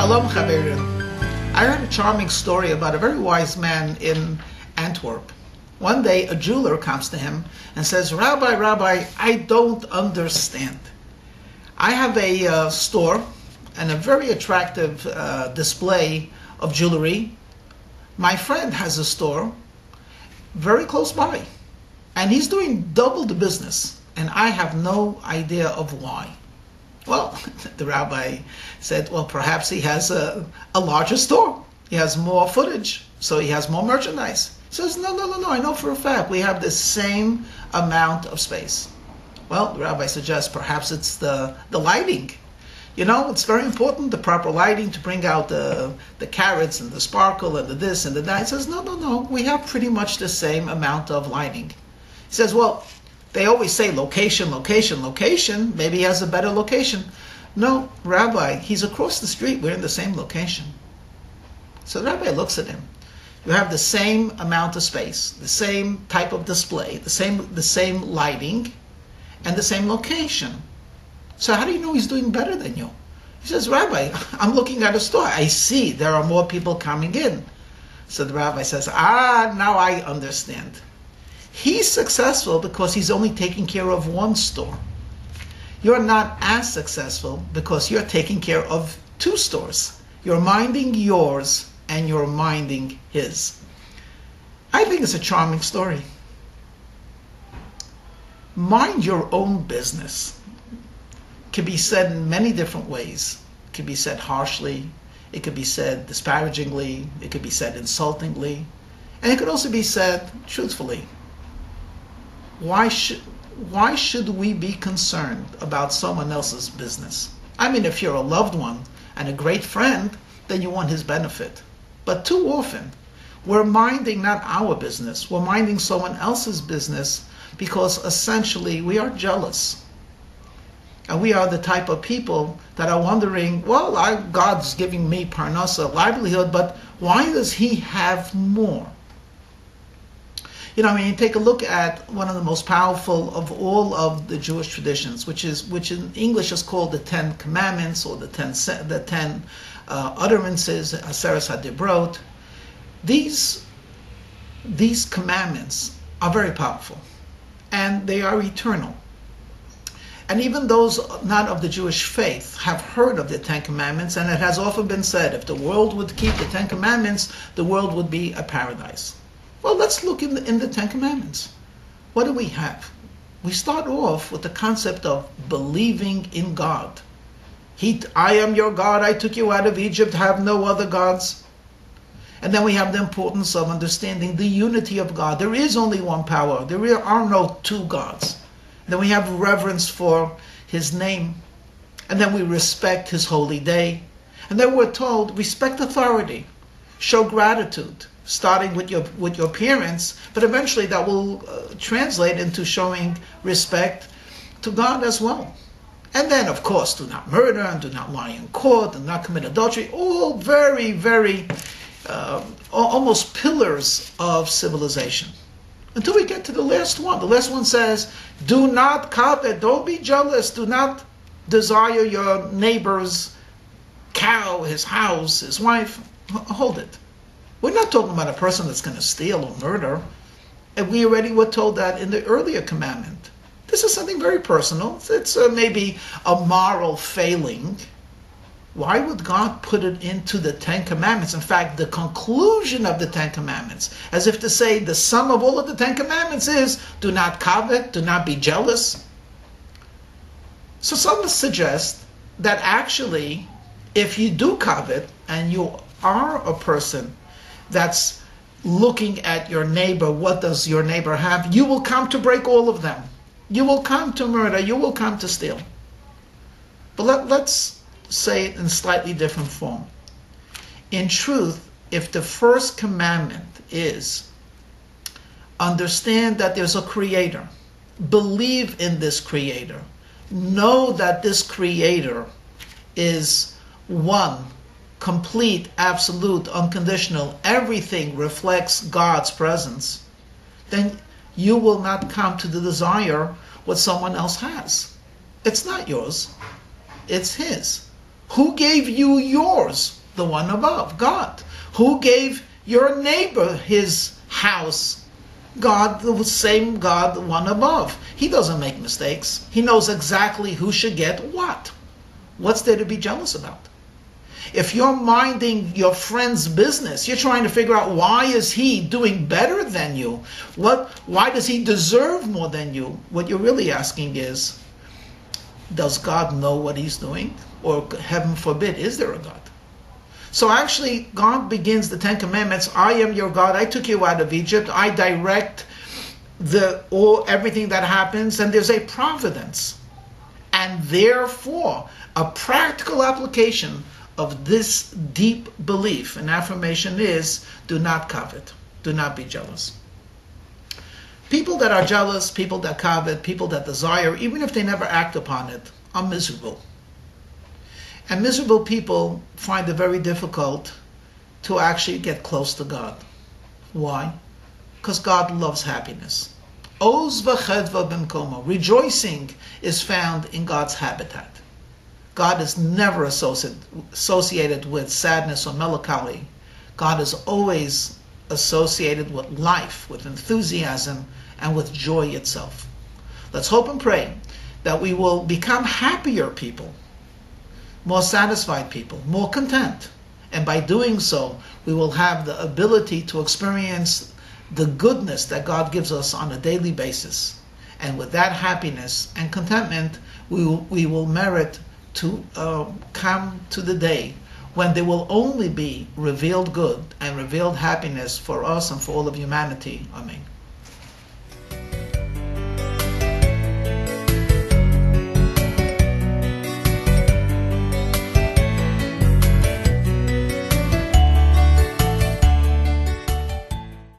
Shalom Chaverim. I heard a charming story about a very wise man in Antwerp. One day a jeweler comes to him and says, Rabbi, I don't understand. I have a store and a very attractive display of jewelry. My friend has a store very close by, and he's doing double the business, and I have no idea of why. Well, the rabbi said, well, perhaps he has a larger store. He has more footage, so he has more merchandise. He says, no, I know for a fact we have the same amount of space. Well, the rabbi suggests perhaps it's the lighting. You know, it's very important, the proper lighting to bring out the carats and the sparkle and the this and the that. He says, no, we have pretty much the same amount of lighting. He says, well, they always say location. Maybe he has a better location. No, Rabbi, he's across the street. We're in the same location. So the rabbi looks at him. You have the same amount of space, the same type of display, the same lighting, and the same location. So how do you know he's doing better than you? He says, Rabbi, I'm looking at a store. I see there are more people coming in. So the rabbi says, now I understand. He's successful because he's only taking care of one store. You're not as successful because you're taking care of two stores. You're minding yours and you're minding his. I think it's a charming story. Mind your own business. It can be said in many different ways. It can be said harshly. It could be said disparagingly. It could be said insultingly. And it could also be said truthfully. Why should we be concerned about someone else's business? I mean, if you're a loved one and a great friend, then you want his benefit. But too often, we're minding not our business, we're minding someone else's business because essentially we are jealous. And we are the type of people that are wondering, well, God's giving me parnasa, livelihood, but why does he have more? You know, I mean, take a look at one of the most powerful of all of the Jewish traditions, which in English is called the Ten Commandments or the ten utterances, Aseres HaDibrot. These commandments are very powerful, and they are eternal. And even those not of the Jewish faith have heard of the Ten Commandments, and it has often been said, if the world would keep the Ten Commandments, the world would be a paradise. Well, let's look in the Ten Commandments. What do we have? We start off with the concept of believing in God. I am your God, I took you out of Egypt, have no other gods. And then we have the importance of understanding the unity of God. There is only one power. There are no two gods. Then we have reverence for his name. And then we respect his holy day. And then we're told, respect authority, show gratitude. Starting with your parents, but eventually that will translate into showing respect to God as well. And then, of course, do not murder, and do not lie in court, and not commit adultery. All very, very, almost pillars of civilization. Until we get to the last one. The last one says, do not covet, don't be jealous, do not desire your neighbor's cow, his house, his wife. Hold it. We're not talking about a person that's going to steal or murder. And we already were told that in the earlier commandment. This is something very personal. It's maybe a moral failing. Why would God put it into the Ten Commandments? In fact, the conclusion of the Ten Commandments, as if to say the sum of all of the Ten Commandments is, do not covet, do not be jealous. So some suggest that actually, if you do covet, and you are a person that's looking at your neighbor, what does your neighbor have? You will come to break all of them. You will come to murder. You will come to steal. But let's say it in slightly different form. In truth, if the first commandment is understand that there's a creator, believe in this creator, know that this creator is one, complete, absolute, unconditional, everything reflects God's presence, then you will not come to the desire what someone else has. It's not yours, it's his. Who gave you yours? The one above, God. Who gave your neighbor his house? God, the same God, the one above. He doesn't make mistakes. He knows exactly who should get what. What's there to be jealous about? If you're minding your friend's business, you're trying to figure out why is he doing better than you? Why does he deserve more than you? What you're really asking is, does God know what he's doing? Or heaven forbid, is there a God? So actually, God begins the Ten Commandments. I am your God. I took you out of Egypt. I direct everything that happens. And there's a providence. And therefore, a practical application of this deep belief and affirmation is, do not covet. Do not be jealous. People that are jealous, people that covet, people that desire, even if they never act upon it, are miserable. And miserable people find it very difficult to actually get close to God. Why? Because God loves happiness. Oz v'chedva b'mkomo. Rejoicing is found in God's habitat. God is never associated with sadness or melancholy. God is always associated with life, with enthusiasm, and with joy itself. Let's hope and pray that we will become happier people, more satisfied people, more content. And by doing so, we will have the ability to experience the goodness that God gives us on a daily basis. And with that happiness and contentment, we will merit to come to the day when there will only be revealed good and revealed happiness for us and for all of humanity. Amen.